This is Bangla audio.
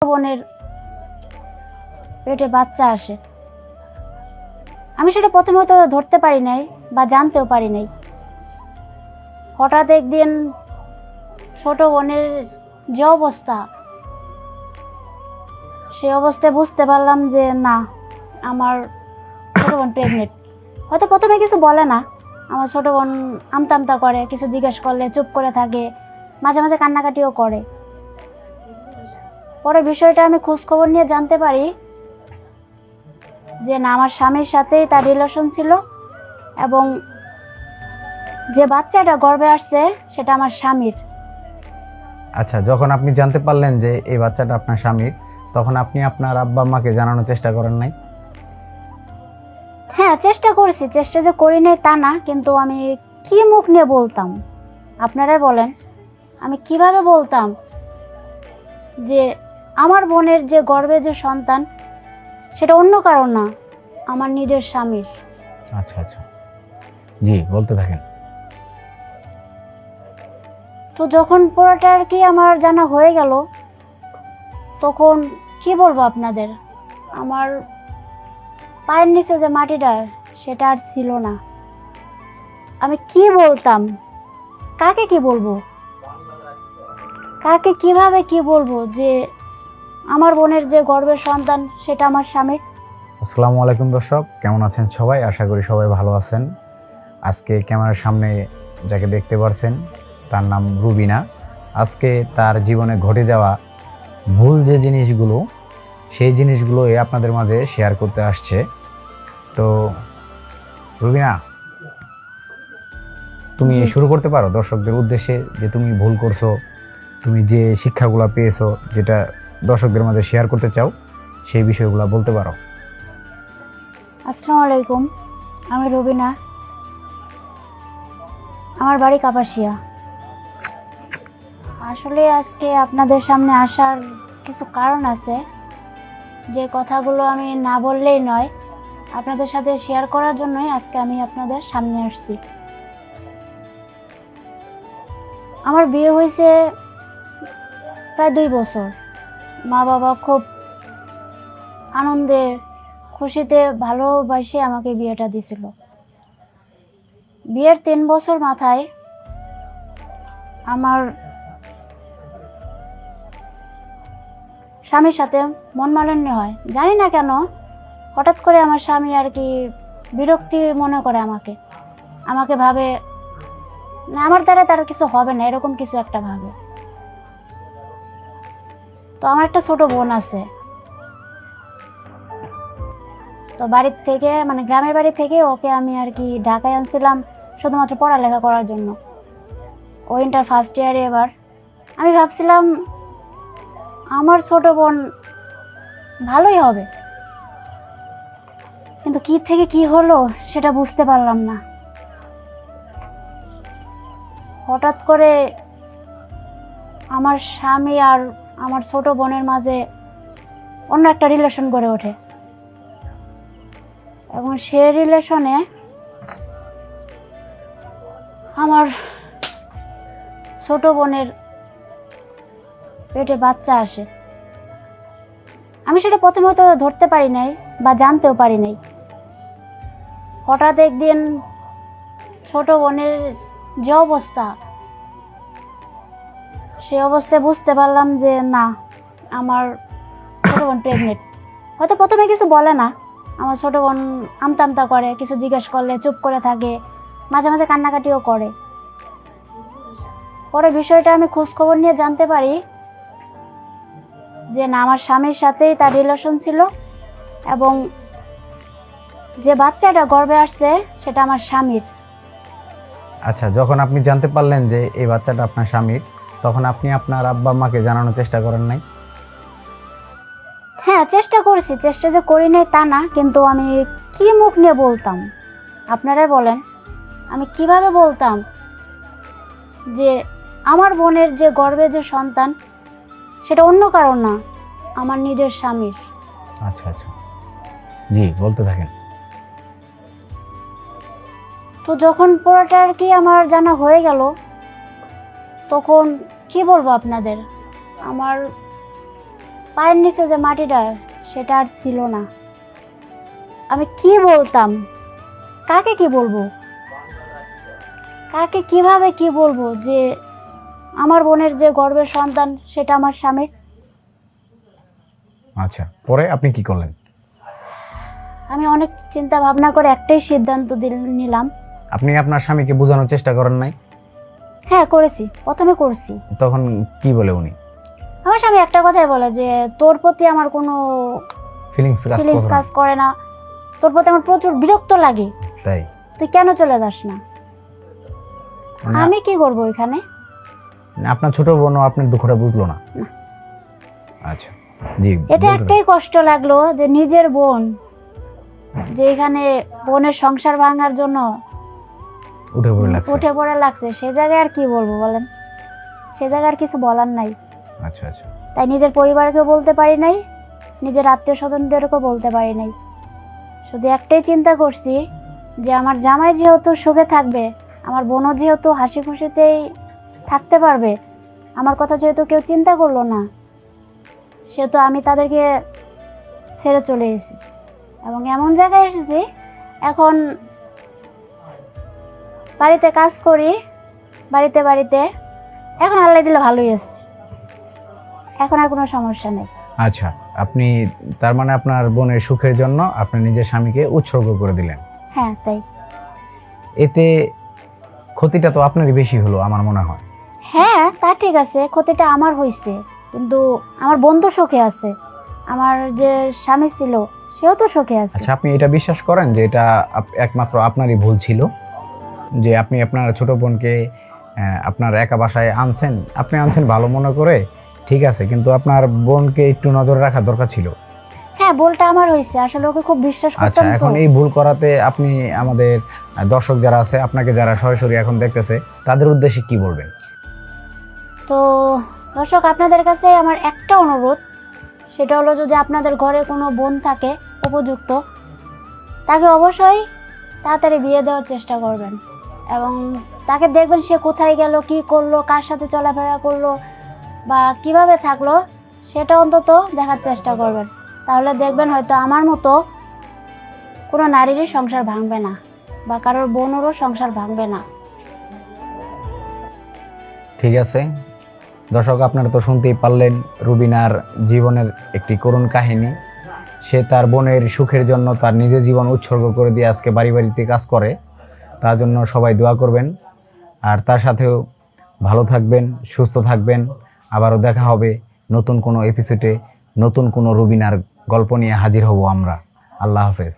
বোনের পেটে বাচ্চা আসে। আমি সেটা প্রথমত ধরতে পারি নাই বা জানতেও পারি নাই। হঠাৎ একদিন ছোট বোনের যে অবস্থা, সেই অবস্থায় বুঝতে পারলাম যে না, আমার ছোট বোন প্রেগনেন্ট। হয়তো প্রথমে কিছু বলে না, আমার ছোট বোন আমতা আমতা করে, কিছু জিজ্ঞেস করলে চুপ করে থাকে, মাঝে মাঝে কান্নাকাটিও করে। পরে বিষয়টা আমি খোঁজখবর নিয়ে জানতে পারি যে না, আমার স্বামীর সাথেই তার রিলেশন ছিল এবং যে বাচ্চাটা গর্ভে আসছে সেটা আমার স্বামীর। আচ্ছা, যখন আপনি জানতে পারলেন যে এই বাচ্চাটা আপনার স্বামীর, তখন আপনি আপনার আব্বা আম্মাকে জানানোর চেষ্টা করেন নাই? হ্যাঁ, চেষ্টা করেছি, চেষ্টা যে করি নাই তা না, কিন্তু আমি কি মুখ নিয়ে বলতাম আপনারাই বলেন। আমি কিভাবে বলতাম যে আমার বোনের যে গর্ভে যে সন্তান সেটা অন্য কারণ না, আমার নিজের স্বামীর। আচ্ছা আচ্ছা, জি বলতে থাকেন। তো যখন পুরোটা আর কি আমার জানা হয়ে গেল, তখন কি বলবো আপনাদের, আমার পায়ের নিচে যে মাটিটা সেটা আর ছিল না। আমি কি বলতাম, কাকে কি বলবো, কাকে কিভাবে কি বলবো যে আমার বোনের যে গর্ভের সন্তান সেটা আমার স্বামীর। আসসালামু আলাইকুম দর্শক, কেমন আছেন সবাই? আশা করি সবাই ভালো আছেন। আজকে ক্যামেরার সামনে যাকে দেখতে পাচ্ছেন তার নাম রুবিনা। আজকে তার জীবনে ঘটে যাওয়া ভুল যে জিনিসগুলো, সেই জিনিসগুলোই আপনাদের মাঝে শেয়ার করতে আসছে। তো রুবিনা, তুমি জি। শুরু করতে পারো দর্শকদের উদ্দেশ্যে যে তুমি ভুল করছো, তুমি যে শিক্ষাগুলো পেয়েছো, যেটা দর্শকদের মাঝে শেয়ার করতে চাও, সেই বিষয়গুলো বলতে পারো। আসসালামু আলাইকুম, আমি রুবিনা, আমার বাড়ি কাপাসিয়া। আসলে আজকে আপনাদের সামনে আসার কিছু কারণ আছে, যে কথাগুলো আমি না বললেই নয়, আপনাদের সাথে শেয়ার করার জন্যই আজকে আমি আপনাদের সামনে আসছি। আমার বিয়ে হয়েছে প্রায় 2 বছর। মা বাবা খুব আনন্দে খুশিতে ভালোবাসে আমাকে বিয়েটা দিছিল। বিয়ের 3 বছর মাথায় আমার স্বামীর সাথে মনমালিন্য হয়। জানি না কেন, হঠাৎ করে আমার স্বামী আর কি বিরক্তি মনে করে আমাকে, আমাকে ভাবে না আমার দ্বারা তার কিছু হবে না, এরকম কিছু একটা ভাবে। তো আমার একটা ছোট বোন আছে, তো বাড়ির থেকে মানে গ্রামের বাড়ি থেকে ওকে আমি আর কি ঢাকায় আনছিলাম শুধুমাত্র পড়ালেখা করার জন্য। ও ইন্টার ফার্স্ট ইয়ারে এবার। আমি ভাবছিলাম আমার ছোট বোন ভালোই হবে, কিন্তু কি থেকে কি হলো সেটা বুঝতে পারলাম না। হঠাৎ করে আমার স্বামী আর আমার ছোট বোনের মাঝে অন্য একটা রিলেশন গড়ে ওঠে এবং সে রিলেশনে আমার ছোট বোনের পেটে বাচ্চা আসে। আমি সেটা প্রথমত ধরতে পারি নাই বা জানতেও পারি নাই। হঠাৎ একদিন ছোট বোনের যে অবস্থা, সেই অবস্থায় বুঝতে পারলাম যে না, আমার ছোট বোন প্রেগনেন্ট। হয়তো প্রথমে কিছু বলে না, আমার ছোট বোন আমতা আমতা করে, কিছু জিজ্ঞেস করলে চুপ করে থাকে, মাঝে মাঝে কান্নাকাটিও করে। পরে বিষয়টা আমি খোঁজখবর নিয়ে জানতে পারি যে না, আমার স্বামীর সাথেই তার রিলেশন ছিল এবং যে বাচ্চাটা গর্ভে আসছে সেটা আমার স্বামীর। আচ্ছা, যখন আপনি জানতে পারলেন যে এই বাচ্চাটা আপনার স্বামীর, তখন আপনি আপনার আব্বা আম্মাকে জানানোর চেষ্টা করেন নাই? হ্যাঁ, চেষ্টা করেছি, চেষ্টা যে করি নাই তা না, কিন্তু আমি কি মুখ নিয়ে বলতাম আপনারাই বলেন। আমি কিভাবে বলতাম যে আমার বোনের যে গর্ভে যে সন্তান সেটা অন্য কারণ না, আমার নিজের স্বামীর। আচ্ছা আচ্ছা, জি বলতে থাকেন। তো যখন পুরোটা আর কি আমার জানা হয়ে গেল, তখন কি বলবো আপনাদের, আমার পায়ের নিচে যে মাটিটা সেটা আর ছিল না। আমি কি বলতাম, কাকে কি বলবো, কাকে কিভাবে কি বলবো যে আমার বোনের যে গর্ভের সন্তান সেটা আমার স্বামীর। আচ্ছা, পরে আপনি কি করলেন? আমি অনেক চিন্তা ভাবনা করে একটাই সিদ্ধান্ত নিলাম। আপনি আপনার স্বামীকে বোঝানোর চেষ্টা করেন নাই? হ্যাঁ করেছি, প্রথমে করছি। তখন কি বলে উনি? আমার স্বামী একটা কথাই বলে যে তোর প্রতি আমার কোনো ফিলিংস ফিলিংস কাজ করে না, তোর প্রতি আমার প্রচুর বিরক্ত লাগে, তাই? তুই কেন চলে যাস না? মানে আমি কি করবো এখানে? আপনার ছোট বোনও আপনার দুঃখটা বুঝলো না? না। আচ্ছা, জি। এটা একটাই কষ্ট লাগলো যে নিজের বোন যে এখানে বোনের সংসার ভাঙার জন্য উঠে পড়ে লাগছে, সে জায়গায় আর কি বলবো বলেন? সে জায়গায় আর কিছু বলার নাই। আচ্ছা আচ্ছা। তাই নিজের পরিবারকেও বলতে পারি নাই, নিজের আত্মীয় স্বজনদেরকেও বলতে পারি নাই। শুধু একটাই চিন্তা করছি যে আমার জামাই যেহেতু সুখে থাকবে, আমার বোনও যেহেতু হাসি খুশিতেই থাকতে পারবে, আমার কথা যেহেতু কেউ চিন্তা করলো না, সেহেতু আমি তাদেরকে ছেড়ে চলে এসেছি এবং এমন জায়গায় এসেছি এখন বাড়িতে কাজ করি, বাড়িতে এখন আল্লাহ দিলে ভালোই আছে, এখন আর কোনো সমস্যা নেই। আচ্ছা, আপনি তার মানে আপনার বোনের সুখের জন্য আপনি নিজের স্বামীকে উৎসর্গ করে দিলেন। হ্যাঁ তাই। এতে ক্ষতিটা তো আপনারই বেশি হলো আমার মনে হয়। হ্যাঁ তা ঠিক আছে, ক্ষতিটা আমার হয়েছে, কিন্তু আমার বোন তো সুখে আছে, আমার যে স্বামী ছিল সেও তো সুখে আছে। আচ্ছা, আপনি এটা বিশ্বাস করেন যে এটা একমাত্র আপনারই ভুল ছিল, যে আপনি আপনার ছোট বোনকে আপনার একা বাসায় আনছেন? আপনি আনছেন ভালো মনে করে, ঠিক আছে, কিন্তু আপনার বোনকে একটু নজর রাখা দরকার ছিল। হ্যাঁ ভুলটা আমার হয়েছে, আসলে ওকে খুব বিশ্বাস আচ্ছা, করতাম। এখন এই ভুল করাতে আপনি আমাদের দর্শক যারা আছে, আপনাকে যারা সরাসরি এখন দেখতেছে, তাদের উদ্দেশ্যে কি বলবেন? তো দর্শক, আপনাদের কাছে আমার একটা অনুরোধ, সেটা হলো যদি আপনাদের ঘরে কোনো বোন থাকে উপযুক্ত, তাকে অবশ্যই তাড়াতাড়ি বিয়ে দেওয়ার চেষ্টা করবেন এবং তাকে দেখবেন সে কোথায় গেল, কি করলো, কার সাথে চলাফেরা করলো বা কিভাবে থাকলো, সেটা অন্তত দেখার চেষ্টা করবেন। তাহলে দেখবেন হয়তো আমার মতো কোনো নারীরই সংসার ভাঙবে না বা কারোর বোনেরও সংসার ভাঙবে না। ঠিক আছে দর্শক, আপনারা তো শুনতেই পারলেন রুবিনার জীবনের একটি করুণ কাহিনী। সে তার বোনের সুখের জন্য তার নিজের জীবন উৎসর্গ করে দিয়ে আজকে বাড়িতে কাজ করে। তার জন্য সবাই দোয়া করবেন, আর তার সাথেও ভালো থাকবেন, সুস্থ থাকবেন। আবারও দেখা হবে নতুন কোনো এপিসোডে, নতুন কোনো রুবিনার গল্প নিয়ে হাজির হব আমরা। আল্লাহ হাফেজ।